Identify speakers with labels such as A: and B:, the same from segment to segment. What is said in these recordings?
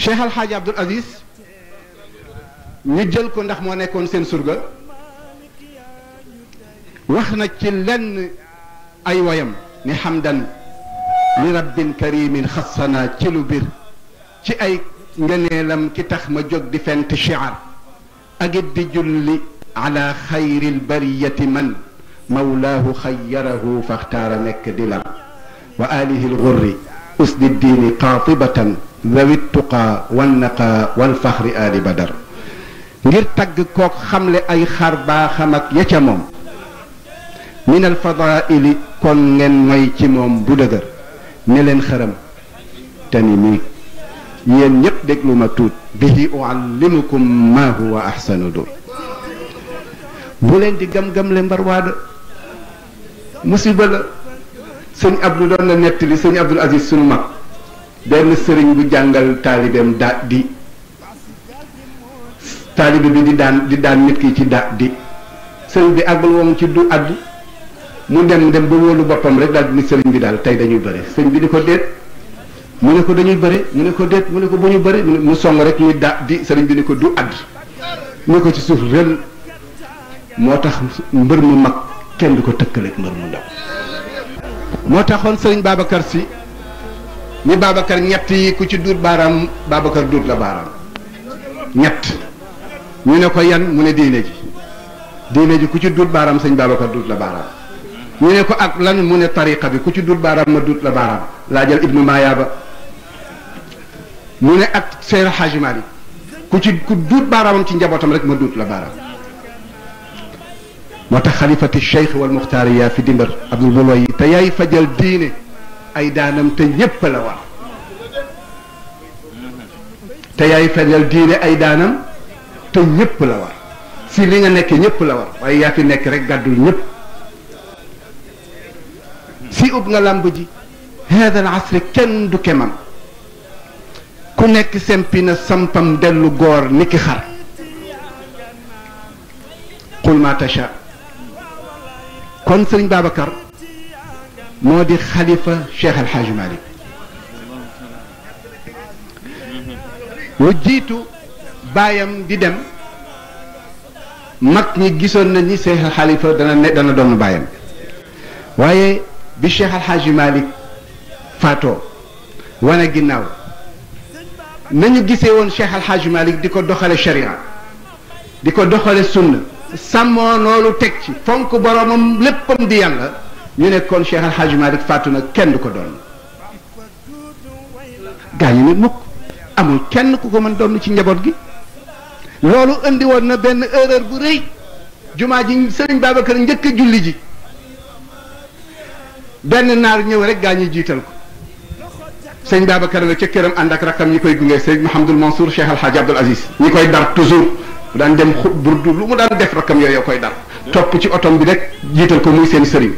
A: Cheikh Al Hadj Abdoul Aziz ñu jël ko ndax moo nekkoon seen surga wax na ci lenn ay wayam ni hamdan li rabbin karimin xassana ci lu bir ci ay ngëneelam ki tax ma jóg di fent shiar ak it di julli ala xayril bariyati man mawlaahu xayyarahu faxtaara nekk di lam wa alihi lgurri usdi ddiini qaatibatan dhawi tuqaa wannaqa walfaxri ali badar ngir tagg kook xamle ay xar baaxam ak ya ca moom min alfadaili kon ngeen moy ci moom bu dëgër ne leen xëram te ni mii yéen ñëpp déglu ma tuut bihi uallimukum ma huwa ahsanu dur bu leen di gam-gam le mbarwaada musiba la sëñ Abdou doon na nettali sëñ Abdoul Aziz sunu mag benn sëriñ bu jàngal taalibeem di taalibe bi di daan nit ki ci di sëriñ bi àggal woon ci du addu mu dem ba wóolu boppam rek daal di ni sëriñ bi daal tey dañuy bëre sëriñ bi di ko déet mu ne ko dañuy bëre mu ne ko déet mu ne ko bu ñu bëre mu song rek muy di sëriñ bi ni ko du add mu ko ci suuf rël moo tax mbër mu mag kenn du ko tëkkaleeg mbër mu ndaw moo taxoon sëriñ Babacar si ni Babacar ñett yi ku ci duut baaraam Babacar duut la baaraam ñett ñu ne ko yan mu ne diine ji ku ci duut baaraam sëñ Babacar duut la baaraam ñu ne ko ak lan mu ne tariqa bi ku ci duut baaraam ma duut la baaraam laa jël ibnu Mayaaba mu ne ak Seex Haaji Maalik ku duut baaraamam ci njabootam rek ma duut la baaraam moo tax xalifati cheikh wal muxtaari yaa fi dimbar abdul bulo yi te yaay fajal diine ay daanam te ñépp la war te yaay fajal diine ay daanam te ñépp la war si li nga nekk ñépp la war waaye yaa fi nekk rek gàddul ñépp si ub nga làmb ji hada al asri kenn du kemam ku nekk sempi na sampam dellu góor niki xar qul ma tasha kon sëriñ Babacar moo di xalifa Cheikh Al Hadj Malick lu jiitu baayam di dem mag ñi gisoon na ni Cheikh Al Khalifa dana doon baayam waaye bi Cheikh Al Hadj Malick faatoo wane ginnaaw nañu gisee woon Cheikh Al Hadj Malick di ko doxale sharia di ko doxale sunna sàmmoo loolu teg ci fonk boromam léppam di yàlla ñu ne kon Cheikh Al Hadj Malick faatu na kenn du ko doon gaa ñi ne mukk amul kenn ku ko mën doon ci njaboot gi loolu indi woon na benn erreur bu rëy jumaa ji sëriñ Babacar njëkk a julli ji benn naar ñëw rek gaa ñi jiital ko sëriñ Babacar nga ca këram ànd ak rakkam ñi koy gunge sëriñ Mouhamadul Mansour Cheikh Al Hadj Abdoul Aziz ñi koy dar toujours bu daan dem burdu lu mu daan def rakkam yooyu koy dar topp ci otom bi rek jiital ko muy seen sëriñ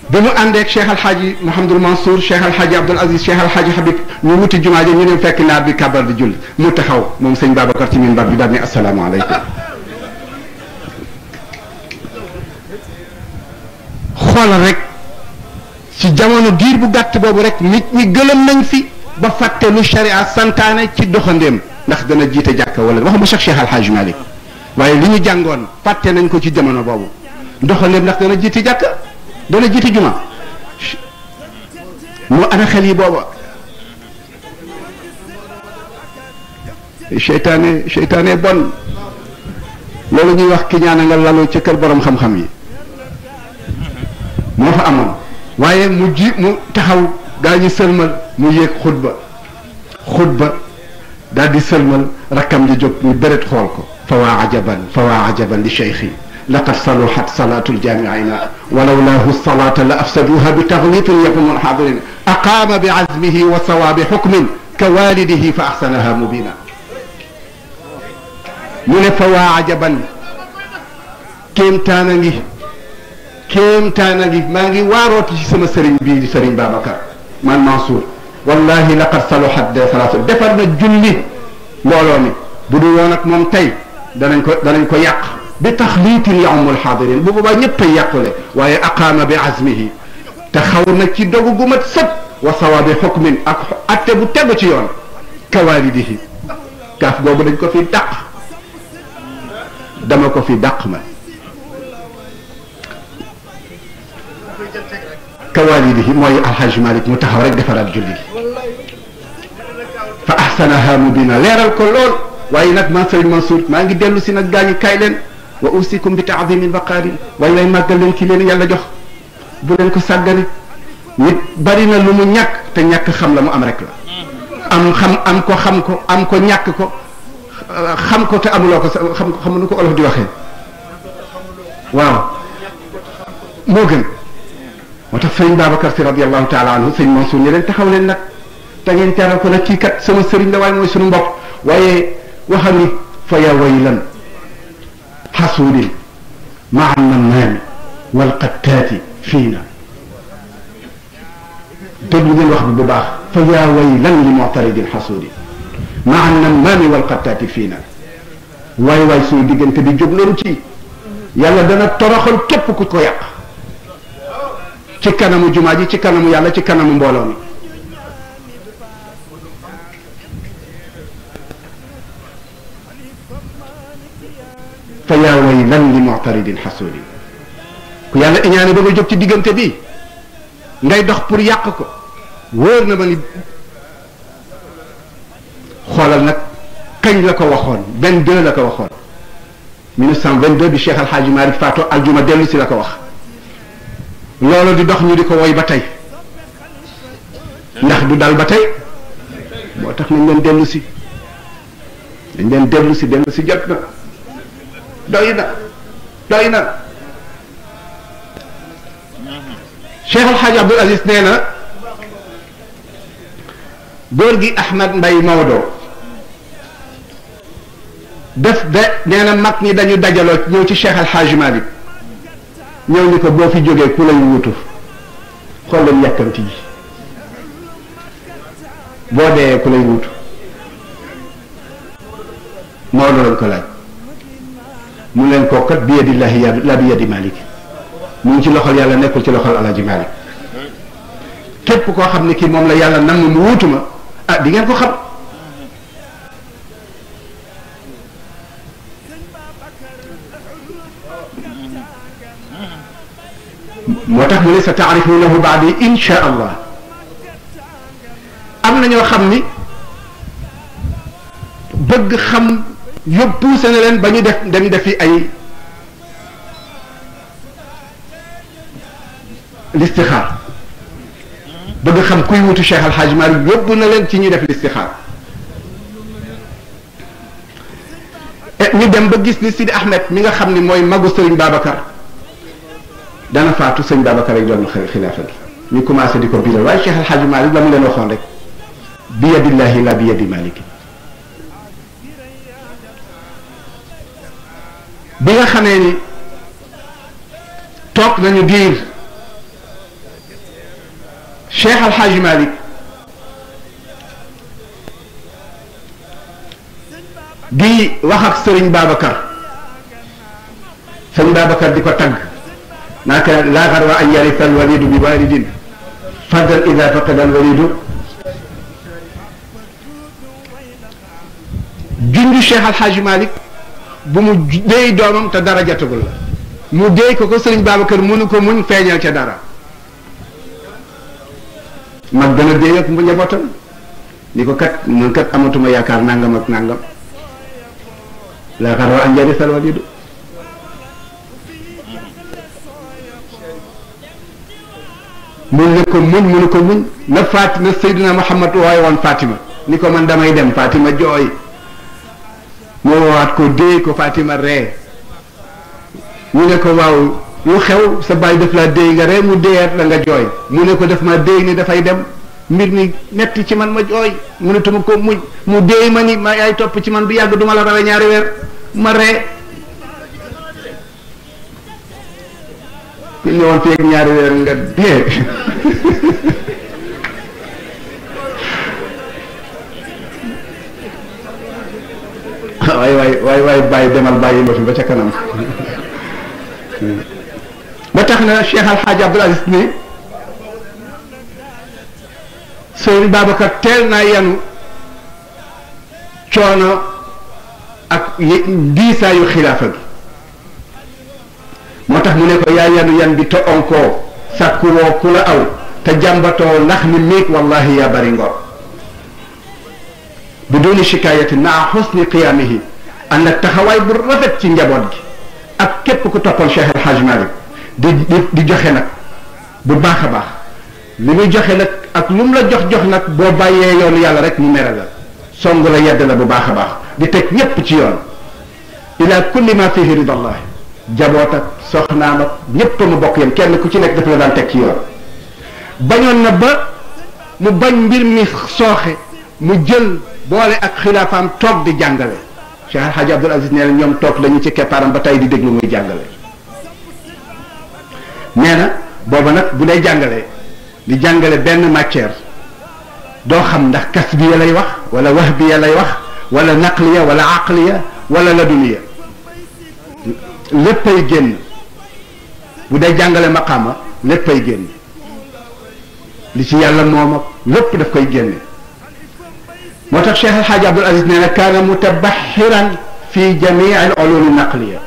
A: bi mu àndeek Cheikh Al Hadj Mouhamadul Mansour Cheikh Al Hadj Abdoul Aziz Cheikh Al Hadj Habib ñu wuti jumaa ji ñu ne fekk naar bi kabar di julli mu taxaw moom sëñ Babacar ci minbar bi daal ni asalaamaaleykum xoolal rek ci jamono diir bu gàtt boobu rek nit ñi gëlëm nañ fi ba fàtte lu sharia santaane ci doxandéem ndax dana jiite jàkka wala waxuma sax Cheikh Al Hadj Malick waaye li ñu jàngoon fàtte nañ ko ci jamono boobu doxandéem ndax dana jiite jàkka dana jiite juma moo ana xel yi booba seytaane bon loolu ñuy wax ki ñaana nga lalu ci kër borom xam-xam yi moo fa amoon waaye mu taxaw gaa ñi sëlmal mu yéeg xutba daal di sëlmal rakkam di jóg ñu bëret xool ko fa waa ajaban li cheikhi laqad saluhat salatu ljamiina walawlahu salata la afsaduha bi taxlitin yaqumu alxaadirin aqaama bi azmihi wa sawaabi xukmin ka walidihi fa axsanaha mubina mu ne fa waa ajaban kéemtaana ngi maa ngi waarooti ci sama sëriñ bii di sëriñ Babacar man Mansour wallahi laqad saluhat de salatu defar na julli mbooloo mi bu dul woon ak moom tey danañ ko yàq bi taxliitin yawmul xaadirin bu boobaa ñëpp a yàqule waaye aqaama bi azmihi te xaw na ci dogu gu mat sëpp wa sawabi xukmin ak atte bu tegu ci yoon kawaalidihi kaaf boobu dañ ko fi dàq dama ko fi dàq ma kawaalidihi mooy alxaj Malik mu taxaw rek defaraat julli fa ahsanaha mubina leeral ko lool waaye nag man Sëriñ Mansour maa ngi dellu si nag gaañu kaay leen wa usikum bi taadimi lbaqaari way lay màggal leen ki leen yàlla jox bu leen ko sàggani nit bari na lu mu ñàkk te ñàkk xam la mu am rek la am xam am ko xam ko am ko ñàkk ko xam ko te amuloo ko xam ko xamu nu ko olof di waxee waaw moo gën moo tax sëriñ Babacar Si radiallahu taala anhu sëriñ Mansour ñi leen taxaw leen nag te ngeen teral ko nag kii kat sama sëriñ la waaye mooy suñu mbokk waaye waxam ni fa ya waylan xasuudin maa nammaami walqattaati fiina déglu ngeen wax bi bu baax fa yaa waylan li mu'taridin xasuudin maa nammaami walqattaati fiina waay waay suñu diggante bi jóg leen ci yàlla dana toroxal képp ku ko yàq ci kanamu jumaa ji ci kanamu yàlla ci kanamu mbooloo mi fa yaa waylan li mu'taridin xasuudin ku yàlla iñaane ba nga jóg ci diggante bi ngay dox pour yàq ko wóor na ma ni xoolal nag kañ la ko waxoon 22 la ko waxoon 1922 bi Cheikh Al Hadj Malick Fatou aljuma dellu si la ko wax loolu di dox ñu di ko woy ba tey ndax du dal ba tey moo tax nañ leen dellu si dañ leen dellu si jot na doy na Cheikh Al Hadj Abdoul Aziz nee na góor gi Ahmad Mbay Maodo def de nee na mag ñi dañu dajaloo ñëw ci Cheikh Al Hadj Malick ñëw ni ko boo fi jógee ku lay wutu xool leen yàkkamti ji boo dee ku lay wutu Maodo lañ ko laaj mu leen ko kat bi yadillahi la bi yadi Malick mu ngi ci loxol yàlla nekkul ci loxol Alaaji Malick képp koo xam ne kii moom la yàlla nam mu wuutu ma ah di ngeen ko xam moo tax mu ne sa taarifunahu baadi insha allah am na ñoo xam ni bëgg xam yóbbu na leen ba ñu dem defi ay listixaar bëgg xam kuy wutu Cheikh Al Hadj Malick yóbbu na leen ci ñuy def listixaar ñu dem ba gis ni Sidi Ahmed mi nga xam ni mooy magu Sëriñ Babacar dana faatu Sëriñ Babacar rek doon xilaafa gi ñu commencé di ko biral waaye Cheikh Al Hadj Malick la mu leen waxoon rek bi yadillahi la bi yadi Malick bi nga xamee ni toog nañu diir Cheikh Al Hadj Malick di wax ak Sëriñ Babacar Sëriñ Babacar di ko tagg naaka laa xarwa an yarisa al walidu bi walidin fadal ida faqada al walidu junju Cheikh Al Hadj Malick bu mu déey doomam te dara jotagul la mu déey ko Sëriñ Babacar mënu ko muñ feeñal ca dara mag gën a déey ak mu njabootam ni ko kat man kat amatuma yaakaar nangam ak nangam laa xarwa an yarisa al walidu mun ne ko muñ mënu ko muñ na Fatima Seydina Muhammad waaye woon Fatima ni ko man damay dem Fatima jooy moo woowaat ko déey ko Fatima ree ñu ne ko waaw lu xew sa baay def laa déey nga ree mu déeyaat la nga jooy mu ne ko def ma déey ni dafay dem mbir mi metti ci man ma jooy mënatuma ko muñ mu déey ma ni ma yaay topp ci man bu yàgg duma la rawe ñaari weer ma ree ku ñëwoon fii ak ñaari weer nga dee waay bàyyi demal bàyyi ma fi ba ca kanam ba tax na Cheikh Al Hadj Abdoul Aziz ni Sëriñ Babacar teel naa yanu coono ak diisaayu xilaafa gi moo tax mu ne ko yaa yanu yan bi te onkoo sàkkuwoo ku la aw te jàmbatoo ndax ni miig wallahi yaa bari ngor bu duni shikaayatin maa xusni qiyaamihi ànd ak taxawaay bu rafet ci njaboot gi ak képp ku toppal Cheikh El Hadj Malick di joxe nag bu baax a baax li muy joxe nag ak lu mu la jox nag boo bàyyee yoonu yàlla rek mu mere la song la yedd la bu baax a baax di teg ñépp ci yoon ila kulli ma fihi ridallahi jaboot ak soxnaam ak ñépp mu bokk yam kenn ku ci nekk daf la daan teg ci yoon bañoon na ba mu bañ mbir mi sooxe mu jël boole ak xilaafaam toog di jàngale Cheikh El Hadj Abdoul Aziz nee na ñoom toog lañu ci keppaaram ba tey di déglu muy jàngale nee na booba nag bu lay jàngalee di jàngale benn matière doo xam ndax kasbiya lay wax wala wahbiya lay wax wala naqliya wala aqliya wala laduniya léppay génn bu day jàngale maqaama léppay génn li ci yàlla moom ak lépp daf koy génne moo tax Cheikh El Hadj Abdoul Aziz nee na kaana mutabaxiran fi jamii al ulum naqliya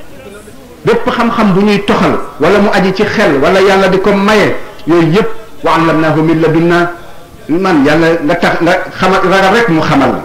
A: bépp xam-xam bu ñuy toxal wala mu aji ci xel wala yàlla di ko maye yooyu yëpp wa allamnaahu min ladunna man yàlla nga tax nga xamal ragal rek mu xamal la